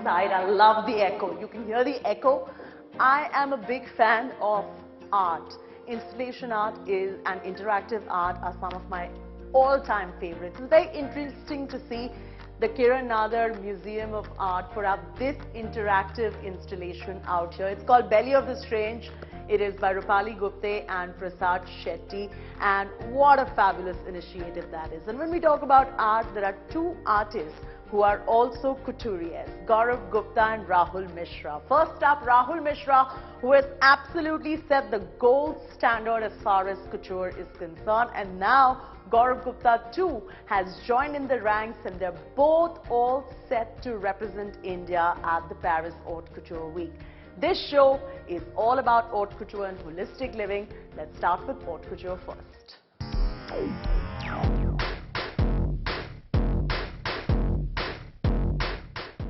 inside. I love the echo. You can hear the echo. I am a big fan of art. Installation art and interactive art are some of my all-time favorites. It's very interesting to see the Kiran Nadar Museum of Art put up this interactive installation out here. It's called Belly of the Strange. It is by Rupali Gupta and Prasad Chaiti, and what a fabulous initiative that is. And when we talk about art, there are two artists who are also couturiers, Gaurav Gupta and Rahul Mishra. First up, Rahul Mishra, who has absolutely set the gold standard as far as couture is concerned, and now Gaurav Gupta too has joined in the ranks, and they're both all set to represent India at the Paris Haute Couture Week. This show is all about haute couture and holistic living. Let's start with haute couture first.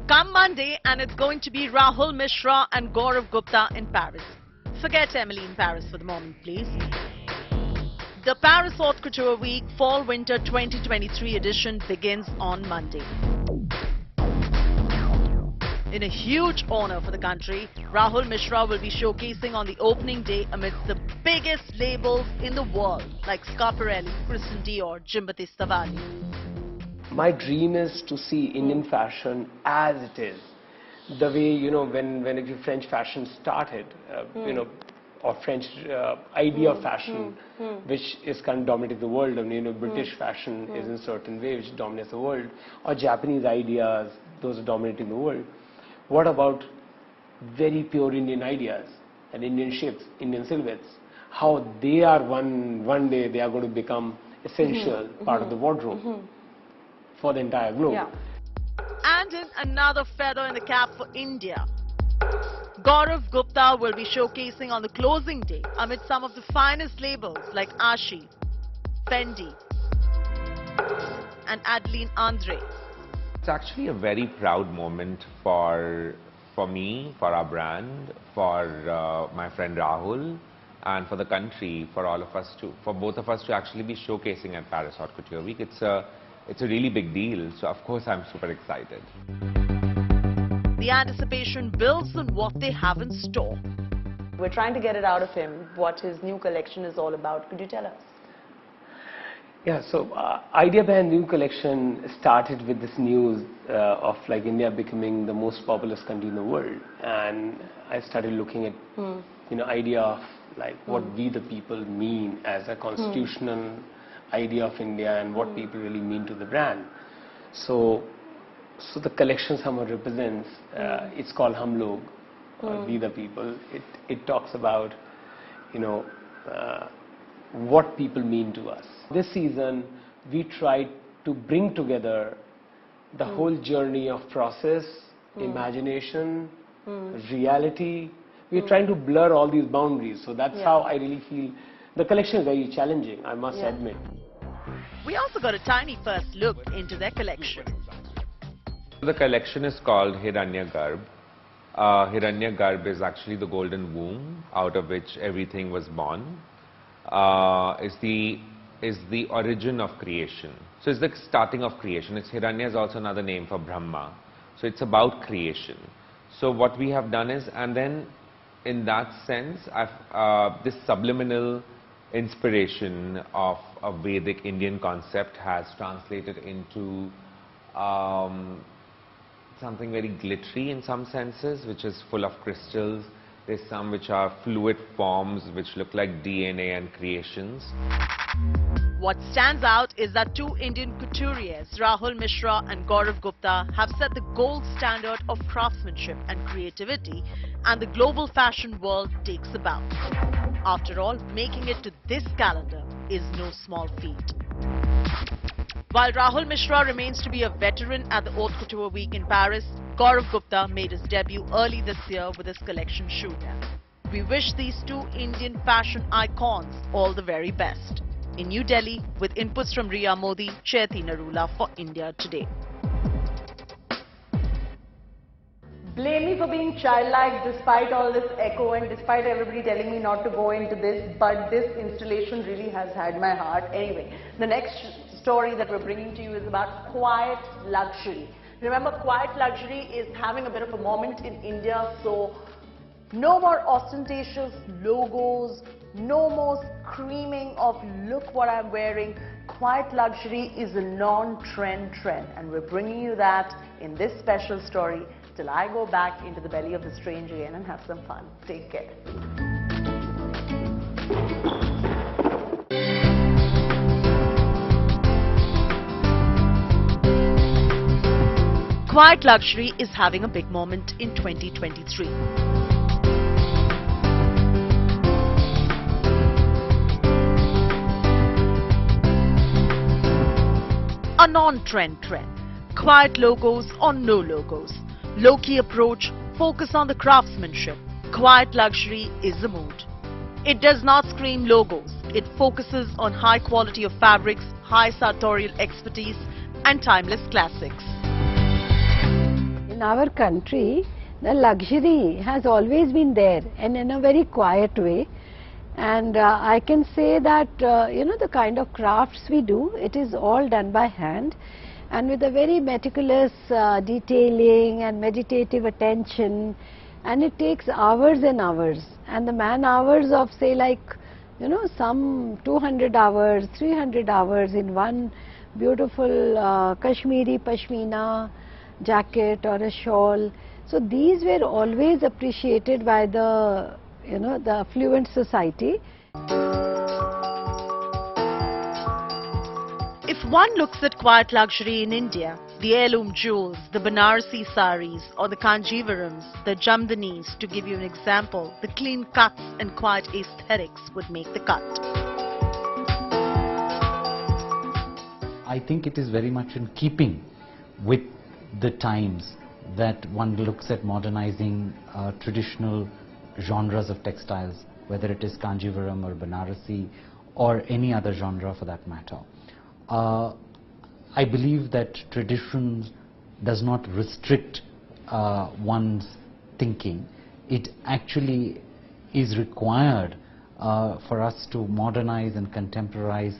Come Monday and it's going to be Rahul Mishra and Gaurav Gupta in Paris. Forget Emily in Paris for the moment, please. The Paris Haute Couture Week Fall-Winter 2023 edition begins on Monday. In a huge honor for the country, Rahul Mishra will be showcasing on the opening day amidst the biggest labels in the world like Schiaparelli, Christian Dior, Jim Battista Valli. My dream is to see Indian fashion as it is. The way, you know, when French fashion started, you know, or French idea of fashion, which is kind of dominating the world. I mean, you know, British fashion is in a certain way which dominates the world, or Japanese ideas, those are dominating the world. What about very pure Indian ideas and Indian shapes, Indian silhouettes? How they are one day they are going to become essential part of the wardrobe for the entire globe. Yeah. And in another feather in the cap for India, Gaurav Gupta will be showcasing on the closing day amid some of the finest labels like Ashi, Fendi and Adeline Andre. It's actually a very proud moment for me, for our brand, for my friend Rahul, and for the country, for all of us for both of us to actually be showcasing at Paris Haute Couture Week. It's a really big deal, so of course I'm super excited. The anticipation builds on what they have in store. We're trying to get it out of him, what his new collection is all about. Could you tell us? Yeah, so idea behind new collection started with this news of like India becoming the most populous country in the world, and I started looking at you know, idea of like what we the people mean as a constitutional idea of India and what people really mean to the brand. So the collection somehow represents. It's called Hum Log, we the people. It talks about, you know, what people mean to us. This season, we tried to bring together the whole journey of process, imagination, reality. We're trying to blur all these boundaries. So that's how I really feel. The collection is very challenging, I must admit. We also got a tiny first look into their collection. The collection is called Hiranyagarbh. Hiranyagarbh is actually the golden womb out of which everything was born. Is the origin of creation. So it's the starting of creation. Hiranya is also another name for Brahma. So it's about creation. So what we have done is, and then in that sense, this subliminal inspiration of a Vedic Indian concept has translated into something very glittery in some senses, which is full of crystals. There's some which are fluid forms which look like DNA and creations. What stands out is that two Indian couturiers, Rahul Mishra and Gaurav Gupta, have set the gold standard of craftsmanship and creativity, and the global fashion world takes a bow. After all, making it to this calendar is no small feat. While Rahul Mishra remains to be a veteran at the Haute Couture Week in Paris, Gaurav Gupta made his debut early this year with his collection shoot. We wish these two Indian fashion icons all the very best. In New Delhi, with inputs from Riya Modi, Chaiti Narula for India Today. Blame me for being childlike despite all this echo and despite everybody telling me not to go into this, but this installation really has had my heart. Anyway, the next story that we're bringing to you is about quiet luxury. Remember, quiet luxury is having a bit of a moment in India, so no more ostentatious logos, no more screaming of look what I'm wearing. Quiet luxury is a non-trend trend, and we're bringing you that in this special story till I go back into the belly of the strange again and have some fun. Take care. Quiet luxury is having a big moment in 2023. A non-trend trend. Quiet logos or no logos. Low-key approach, focus on the craftsmanship. Quiet luxury is the mood. It does not scream logos. It focuses on high quality of fabrics, high sartorial expertise and timeless classics. In our country, the luxury has always been there and in a very quiet way. And I can say that, the kind of crafts we do, it is all done by hand and with a very meticulous detailing and meditative attention, and it takes hours and hours, and the man hours of say some 200 hours, 300 hours in one beautiful Kashmiri Pashmina jacket or a shawl. So these were always appreciated by the the affluent society. If one looks at quiet luxury in India, the heirloom jewels, the Banarasi saris or the Kanjivarams, the Jamdanis, to give you an example, the clean cuts and quiet aesthetics would make the cut. I think it is very much in keeping with the times that one looks at modernizing traditional genres of textiles, whether it is Kanjivaram or Banarasi or any other genre for that matter. I believe that tradition does not restrict one's thinking. It actually is required for us to modernize and contemporize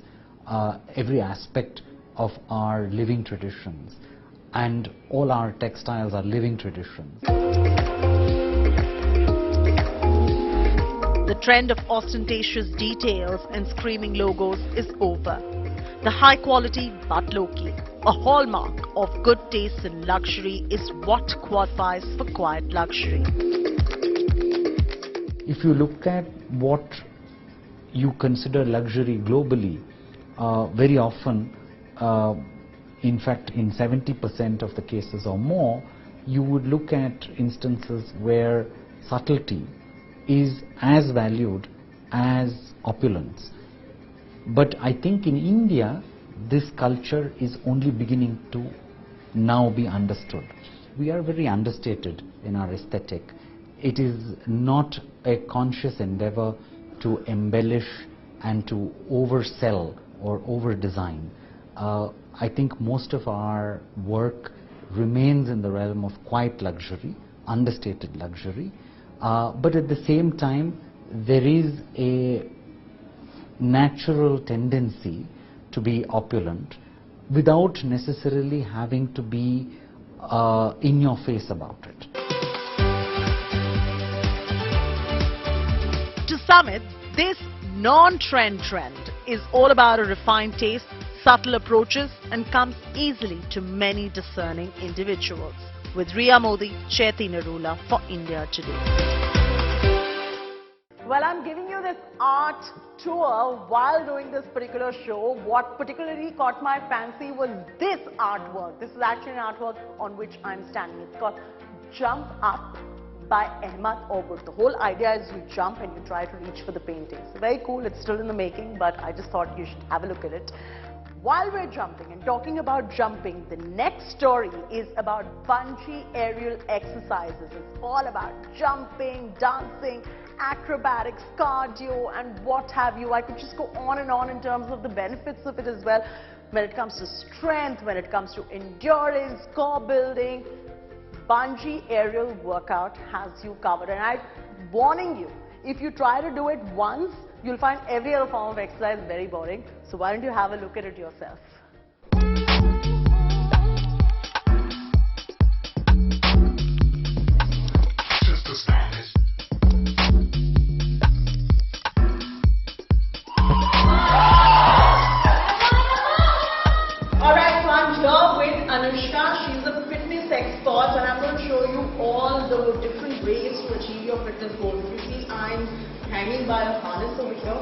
every aspect of our living traditions, and all our textiles are living traditions. The trend of ostentatious details and screaming logos is over. The high quality but low-key, a hallmark of good taste in luxury, is what qualifies for quiet luxury. If you look at what you consider luxury globally, very often, in fact in 70% of the cases or more, you would look at instances where subtlety is as valued as opulence. But I think in India, this culture is only beginning to now be understood. We are very understated in our aesthetic. It is not a conscious endeavor to embellish and to oversell or over-design. I think most of our work remains in the realm of quiet luxury, understated luxury. But at the same time, there is a natural tendency to be opulent without necessarily having to be in your face about it. To sum it, this non-trend trend is all about a refined taste, subtle approaches, and comes easily to many discerning individuals. With Riya Modi, Chaiti, Narula for India Today. Well, I'm giving you this art tour while doing this particular show. What particularly caught my fancy was this artwork. This is actually an artwork on which I'm standing. It's called Jump Up by Ahmad Ogur. The whole idea is you jump and you try to reach for the painting. So very cool. It's still in the making, but I just thought you should have a look at it. While we're jumping and talking about jumping, the next story is about bungee aerial exercises. It's all about jumping, dancing, acrobatics, cardio, and what have you. I could just go on and on in terms of the benefits of it as well. When it comes to strength, when it comes to endurance, core building, bungee aerial workout has you covered. And I'm warning you, if you try to do it once, you'll find every other form of exercise very boring. So why don't you have a look at it yourself? the different ways to achieve your fitness goals. You see, I'm hanging by a harness over here.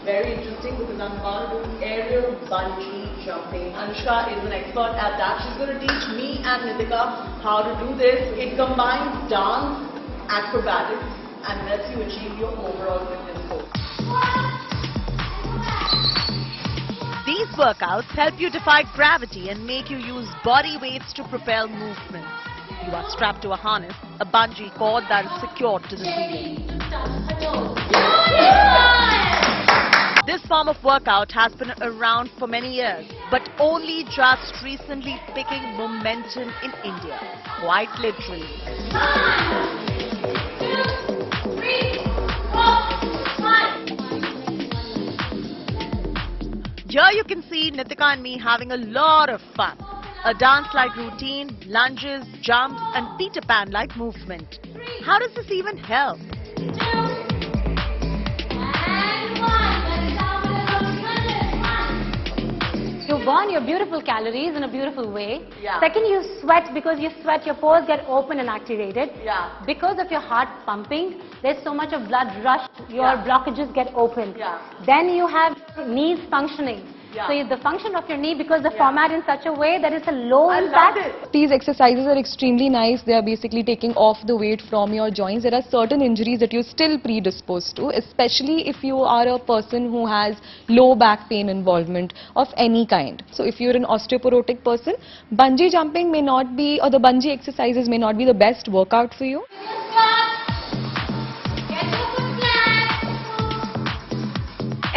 Very interesting because I'm about to do aerial bungee jumping. Anushka is an expert at that. She's going to teach me and Nitika how to do this. It combines dance, acrobatics, and lets you achieve your overall fitness goals. These workouts help you defy gravity and make you use body weights to propel movements. You are strapped to a harness, a bungee cord that is secured to the ceiling. This form of workout has been around for many years, but only just recently picking momentum in India, quite literally. 1, 2, 3, 4, 5. Here you can see Nitika and me having a lot of fun. A dance-like routine, lunges, jumps and Peter Pan-like movement. How does this even help? You burn your beautiful calories in a beautiful way. Yeah. Second, you sweat because you sweat, your pores get open and activated. Yeah. Because of your heart pumping, there's so much of blood rush, your Yeah. blockages get open. Yeah. Then you have knees functioning. Yeah. So the function of your knee, because the Yeah. format in such a way that it's a low I impact. love it. These exercises are extremely nice. They are basically taking off the weight from your joints. There are certain injuries that you're still predisposed to, especially if you are a person who has low back pain involvement of any kind. So if you're an osteoporotic person, bungee jumping may not be, or the bungee exercises may not be the best workout for you.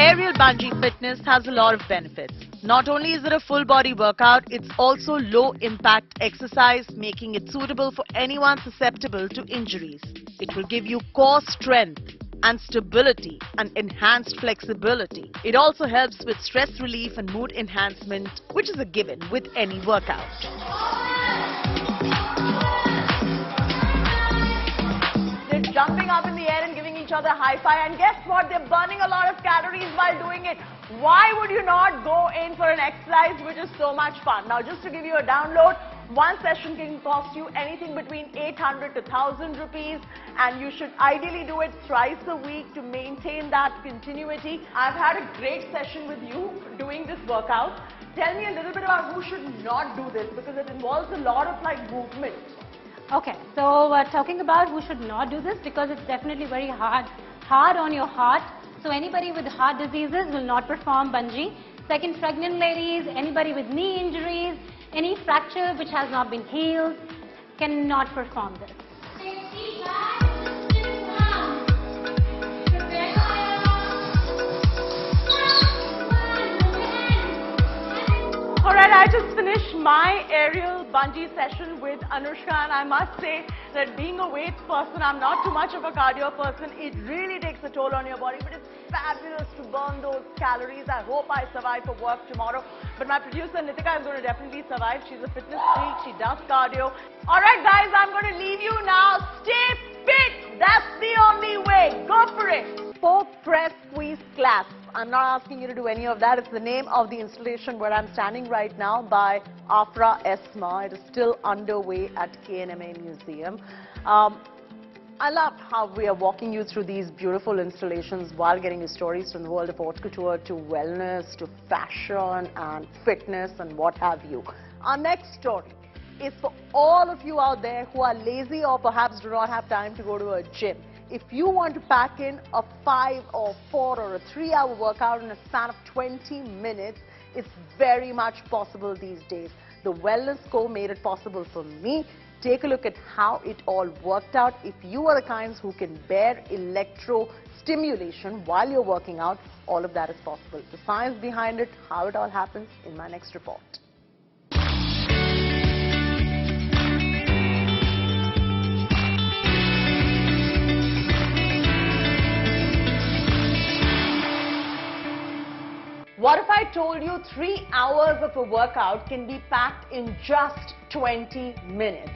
Aerial bungee fitness has a lot of benefits. Not only is it a full body workout, it's also low impact exercise, making it suitable for anyone susceptible to injuries. It will give you core strength and stability and enhanced flexibility. It also helps with stress relief and mood enhancement, which is a given with any workout. They're jumping up in the air and giving each other high five, and guess what? They're burning a lot of calories while doing it. Why would you not go in for an exercise which is so much fun? Now, just to give you a download, one session can cost you anything between 800 to 1000 rupees, and you should ideally do it thrice a week to maintain that continuity. I've had a great session with you doing this workout. Tell me a little bit about who should not do this, because it involves a lot of movement. Okay, so talking about who should not do this, because it's definitely very hard on your heart. So anybody with heart diseases will not perform bungee. Second, pregnant ladies, anybody with knee injuries, any fracture which has not been healed cannot perform this. Alright, I just finished my aerial bungee session with Anushka, and I must say that being a weights person, I'm not too much of a cardio person. It really takes a toll on your body, but it's fabulous to burn those calories. I hope I survive for work tomorrow. But my producer Nitika is going to definitely survive. She's a fitness freak. She does cardio. Alright guys, I'm going to leave you now. Stay fit. That's the only way. Go for it. 4 press squeeze clasp. I'm not asking you to do any of that. It's the name of the installation where I'm standing right now by Afra Esma. It is still underway at KNMA Museum. I love how we are walking you through these beautiful installations while getting you stories from the world of haute couture to wellness to fashion and fitness and what have you. Our next story is for all of you out there who are lazy or perhaps do not have time to go to a gym. If you want to pack in a 5 or 4 or a 3-hour workout in a span of 20 minutes, it's very much possible these days. The Wellness Co made it possible for me. Take a look at how it all worked out. If you are the kinds who can bear electro stimulation while you're working out, all of that is possible. The science behind it, how it all happens, in my next report. What if I told you 3 hours of a workout can be packed in just 20 minutes?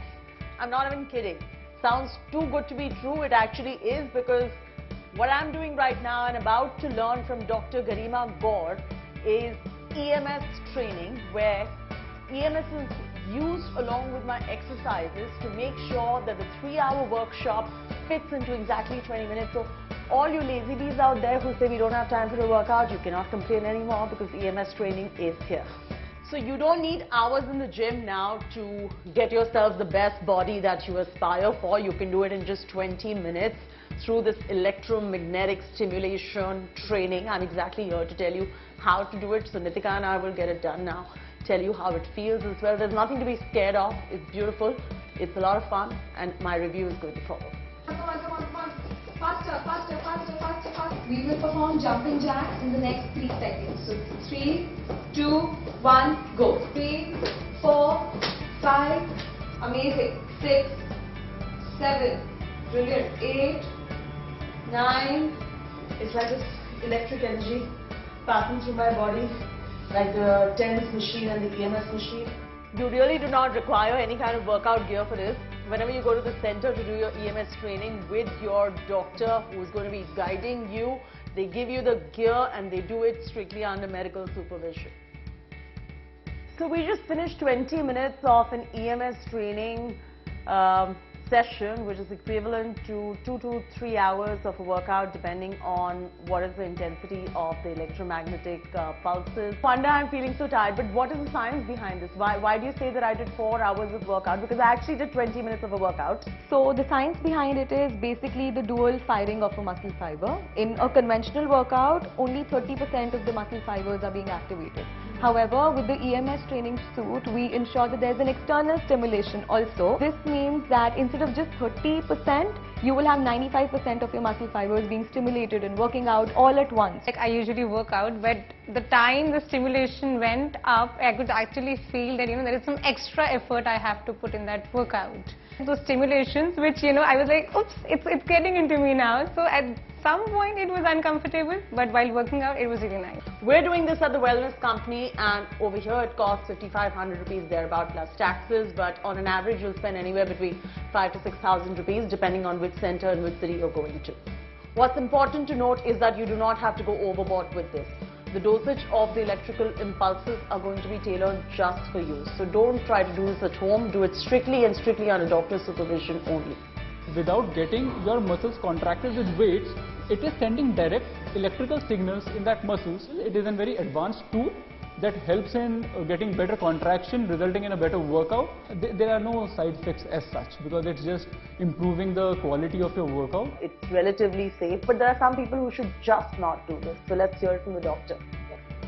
I'm not even kidding. Sounds too good to be true. It actually is, because what I'm doing right now and about to learn from Dr. Garima Gaur is EMS training, where EMS is used along with my exercises to make sure that the 3-hour workshop fits into exactly 20 minutes. So all you lazy bees out there who say we don't have time for the workout, you cannot complain anymore because EMS training is here. So you don't need hours in the gym now to get yourself the best body that you aspire for. You can do it in just 20 minutes through this electromagnetic stimulation training. I'm exactly here to tell you how to do it. So Nitika and I will get it done now. Tell you how it feels as well. There's nothing to be scared of. It's beautiful. It's a lot of fun, and my review is going to follow. Come on, come on, come on. Faster, faster, faster, faster, faster. We will perform jumping jacks in the next 3 seconds. So 3, 2, 1, go. 3, 4, 5, amazing. 6, 7, brilliant. 8, 9. It's like this electric energy passing through my body, like the tennis machine and the EMS machine. You really do not require any kind of workout gear for this. Whenever you go to the center to do your EMS training with your doctor who is going to be guiding you, they give you the gear and they do it strictly under medical supervision. So we just finished 20 minutes of an EMS training session, which is equivalent to 2 to 3 hours of a workout depending on what is the intensity of the electromagnetic pulses. Panda, I'm feeling so tired, but what is the science behind this? Why do you say that I did 4 hours of workout? Because I actually did 20 minutes of a workout. So the science behind it is basically the dual firing of a muscle fiber. In a conventional workout, only 30% of the muscle fibers are being activated. However, with the EMS training suit, we ensure that there's an external stimulation also. This means that instead of just 30%, you will have 95% of your muscle fibers being stimulated and working out all at once. Like I usually work out, but the time the stimulation went up, I could actually feel that, there is some extra effort I have to put in that workout. Those stimulations, which, I was like, oops, it's getting into me now. So at some point it was uncomfortable, but while working out, it was really nice. We're doing this at the Wellness Company, and over here it costs 5,500 rupees thereabout plus taxes, but on an average you'll spend anywhere between 5,000 to 6,000 rupees depending on which center and which city you're going to. What's important to note is that you do not have to go overboard with this. The dosage of the electrical impulses are going to be tailored just for you. So don't try to do this at home. Do it strictly and strictly under doctor's supervision only. Without getting your muscles contracted with weights, it is sending direct electrical signals in that muscles. It is a very advanced tool that helps in getting better contraction, resulting in a better workout. There are no side effects as such because it's just improving the quality of your workout. It's relatively safe, but there are some people who should just not do this. So let's hear it from the doctor.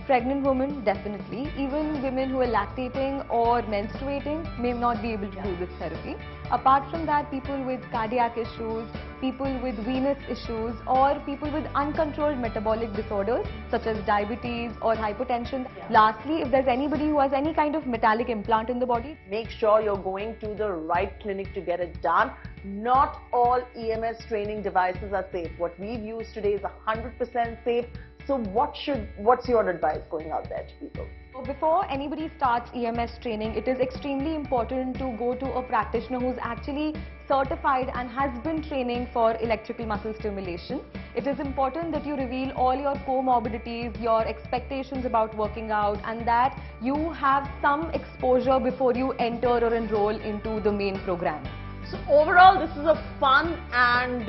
Pregnant women, definitely. Even women who are lactating or menstruating may not be able to do this therapy. Apart from that, people with cardiac issues, people with venous issues, or people with uncontrolled metabolic disorders such as diabetes or hypertension. Lastly, if there's anybody who has any kind of metallic implant in the body, make sure you're going to the right clinic to get it done. Not all EMS training devices are safe. What we've used today is 100% safe. So what's your advice going out there to people? Before anybody starts EMS training, it is extremely important to go to a practitioner who's actually certified and has been training for electrical muscle stimulation. It is important that you reveal all your comorbidities, your expectations about working out, and that you have some exposure before you enter or enroll into the main program. So overall, this is a fun and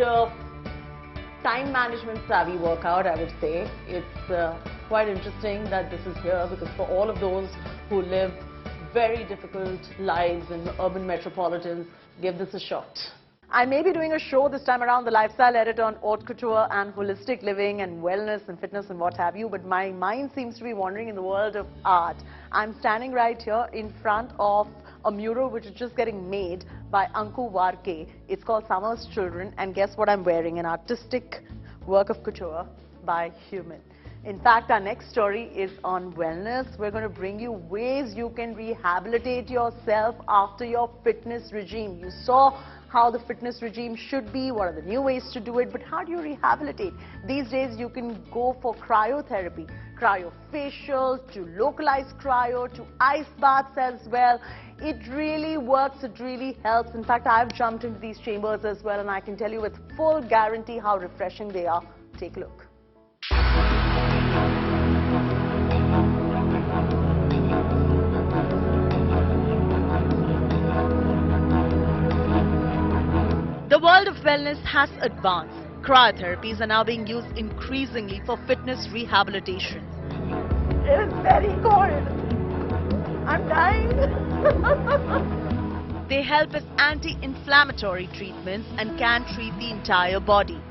time management savvy workout, I would say. It's quite interesting that this is here because for all of those who live very difficult lives in urban metropolitans, give this a shot. I may be doing a show this time around, the lifestyle edit on haute couture and holistic living and wellness and fitness and what have you, but my mind seems to be wandering in the world of art. I'm standing right here in front of a mural which is just getting made by Anku Warke. It's called Summer's Children, and guess what I'm wearing? An artistic work of couture by human. In fact, our next story is on wellness. We're going to bring you ways you can rehabilitate yourself after your fitness regime. You saw how the fitness regime should be, what are the new ways to do it, but how do you rehabilitate? These days you can go for cryotherapy, cryofacial, to localized cryo, to ice baths as well. It really works, it really helps. In fact, I've jumped into these chambers as well, and I can tell you with full guarantee how refreshing they are. Take a look. The world of wellness has advanced. Cryotherapies are now being used increasingly for fitness rehabilitation. It is very cold. I'm dying. They help as anti-inflammatory treatments and can treat the entire body.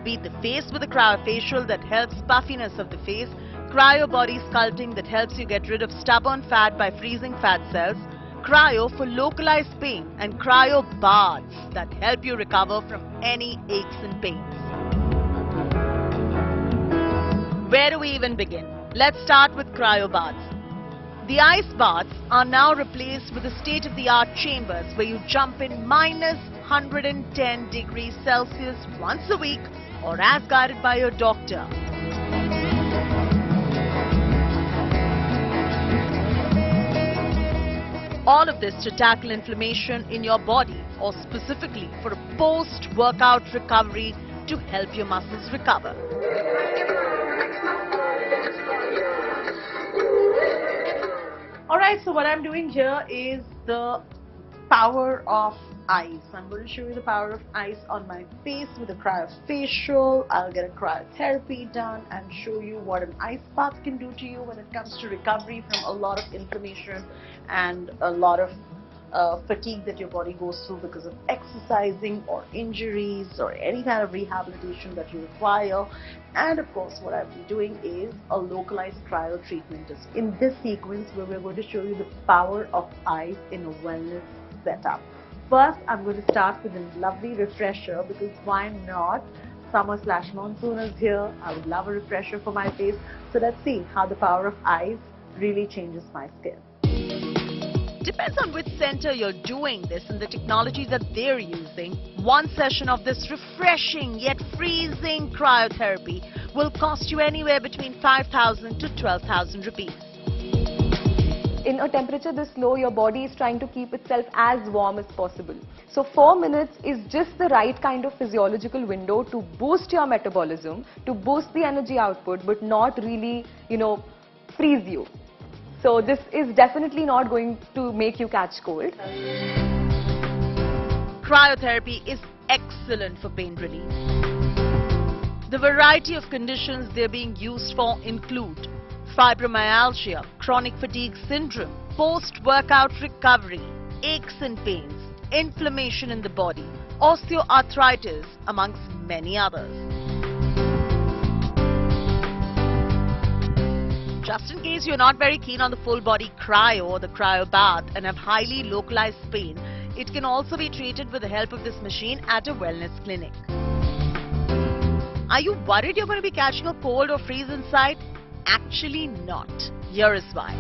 Beat the face with a cryofacial that helps puffiness of the face, cryo body sculpting that helps you get rid of stubborn fat by freezing fat cells, cryo for localized pain, and cryo baths that help you recover from any aches and pains. Where do we even begin? Let's start with cryo baths. The ice baths are now replaced with the state-of-the-art chambers where you jump in minus 110 degrees Celsius once a week or as guided by your doctor. All of this to tackle inflammation in your body or specifically for a post-workout recovery to help your muscles recover. Alright, so what I'm doing here is the power of ice. I'm going to show you the power of ice on my face with a cryofacial. I'll get a cryotherapy done and show you what an ice bath can do to you when it comes to recovery from a lot of inflammation and a lot of fatigue that your body goes through because of exercising or injuries or any kind of rehabilitation that you require. And of course, what I'll be doing is a localized cryo treatment in this sequence where we're going to show you the power of ice in a wellness setup. First, I'm going to start with a lovely refresher because why not? Summer/monsoon is here. I would love a refresher for my face. So let's see how the power of ice really changes my skin. Depends on which center you're doing this and the technology that they're using. One session of this refreshing yet freezing cryotherapy will cost you anywhere between 5,000 to 12,000 rupees. In a temperature this low, your body is trying to keep itself as warm as possible. So 4 minutes is just the right kind of physiological window to boost your metabolism, to boost the energy output, but not really, freeze you. So this is definitely not going to make you catch cold. Cryotherapy is excellent for pain relief. The variety of conditions they're being used for include fibromyalgia, chronic fatigue syndrome, post-workout recovery, aches and pains, inflammation in the body, osteoarthritis, amongst many others. Just in case you're not very keen on the full body cryo or the cryo bath and have highly localized pain, it can also be treated with the help of this machine at a wellness clinic. Are you worried you're going to be catching a cold or freeze inside? Actually not. Here is why.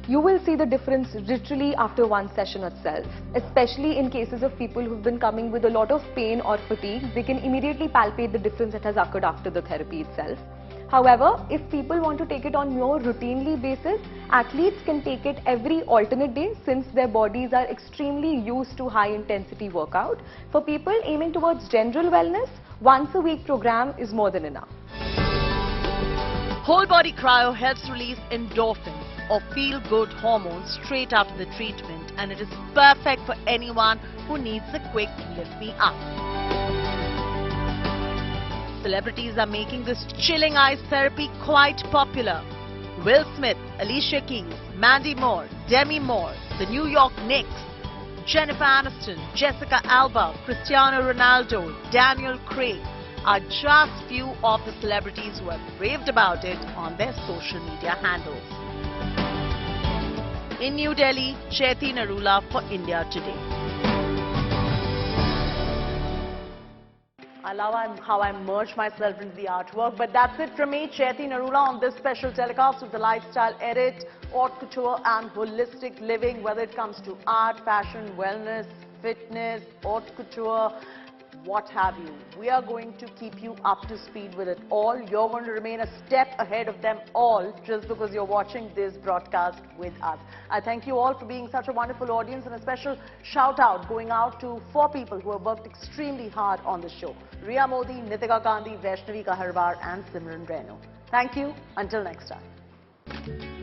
You will see the difference literally after one session itself. Especially in cases of people who've been coming with a lot of pain or fatigue, they can immediately palpate the difference that has occurred after the therapy itself. However, if people want to take it on more routinely basis, athletes can take it every alternate day since their bodies are extremely used to high intensity workout. For people aiming towards general wellness, once a week program is more than enough. Whole body cryo helps release endorphins or feel-good hormones straight after the treatment, and it is perfect for anyone who needs a quick lift-me-up. Celebrities are making this chilling ice therapy quite popular. Will Smith, Alicia Keys, Mandy Moore, Demi Moore, the New York Knicks, Jennifer Aniston, Jessica Alba, Cristiano Ronaldo, Daniel Craig are just few of the celebrities who have raved about it on their social media handles. In New Delhi, Chaiti Narula for India Today. I love how I merge myself into the artwork, but that's it from me, Chaiti Narula, on this special telecast of the Lifestyle Edit, Haute Couture and Holistic Living, whether it comes to art, fashion, wellness, fitness, Haute Couture, what have you. We are going to keep you up to speed with it all. You're going to remain a step ahead of them all just because you're watching this broadcast with us. I thank you all for being such a wonderful audience, and a special shout out going out to 4 people who have worked extremely hard on the show. Riya Modi, Nitika Gandhi, Vaishnavi Kaharwar and Simran Renu. Thank you. Until next time.